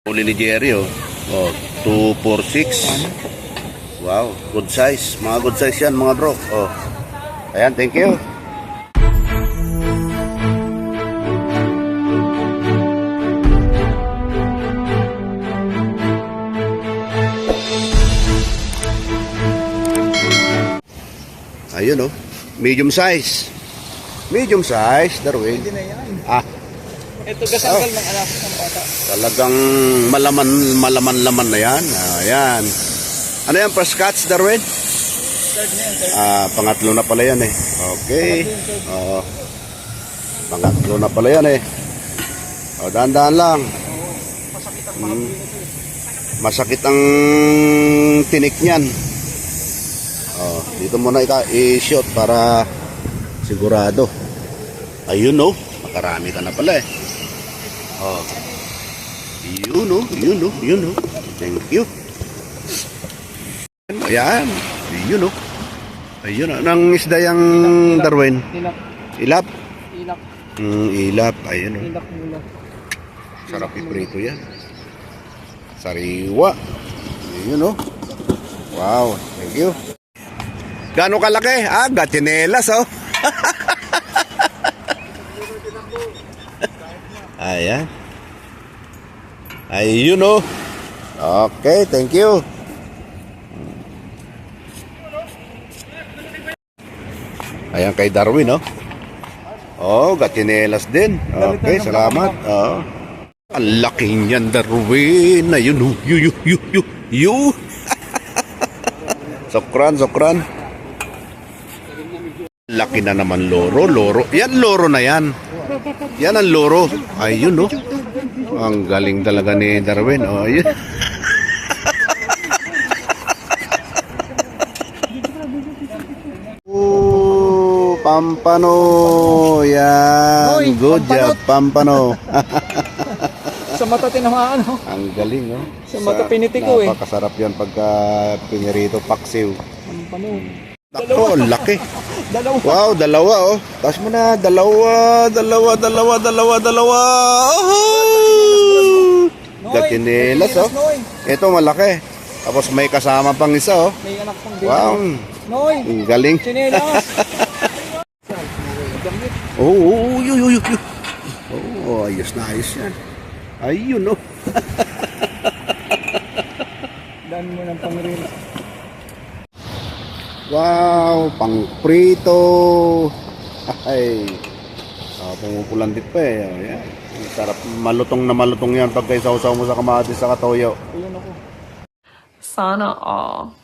Uli ni Jerry, oh. Oh, 246. Wow, good size. Mga good size yan, mga bro. Oh. Ayan, thank you. Ayun, oh. Medium size. Medium size, Darwin. Hindi na yan. Ah, Ito gasanggal ng anak ng bata. talagang malaman-laman na yan. Ayan. Ano yan, first catch, Darwin? Third na yan. Pangatlo na pala yan eh. Okay. Oo. Pangatlo na pala yan eh. O, dahan-dahan lang. Masakit ang mga Masakit ang tinik niyan. O, dito muna i-shot para sigurado. Ayun oh. Makarami ka na pala eh. Oh. Yun oh. Thank you. Ayan. Yun oh. Ayun oh. Nang isda yung Darwin. Ilak. Ilap. Ilak. Ilap. Ayun oh. Ilak mula. Sarap iprito yan. Sariwa. Ayun oh. Wow. Thank you. Gano'ng kalaki? Gatchinelas oh. Ayan. Ayun oh. Okay, thank you. Ayan kay Darwin oh. Oh, gatchinelas din. Okay, salamat. Oh. Ang laki niyan, Darwin. Ayun oh. You. Sokran. Laki na naman loro. Yan loro na yan. Yan ang loro. Ayun no. Ang galing talaga ni Darwin. Oh, ayun. Pampano. Yan. Good job, Pampano. Sa mata tinamaan oh. Ang galing oh. Sa mata pinitiko eh. Napakasarap yan pagka pinirito paksiw. Ang pano. Ako, laki. Dalawa. Wow, dalawa oh. Taas mo na, dalawa. Oh! Gatchinelas oh. Ito malaki. Tapos may kasama pang isa oh. May anak pang dito. Wow. Noy. Ang galing. Chinelas. Oh, Oh, ayos na ayos yan. Ayun oh. Dan mo ng pangirin. Wow, pang prito. Ay. Pumupulan dit pa eh. Ayan. Sarap, malutong na malutong yan pagka isaw-saw mo sa kamatis sa katoyo. Ayun ako. Sana all.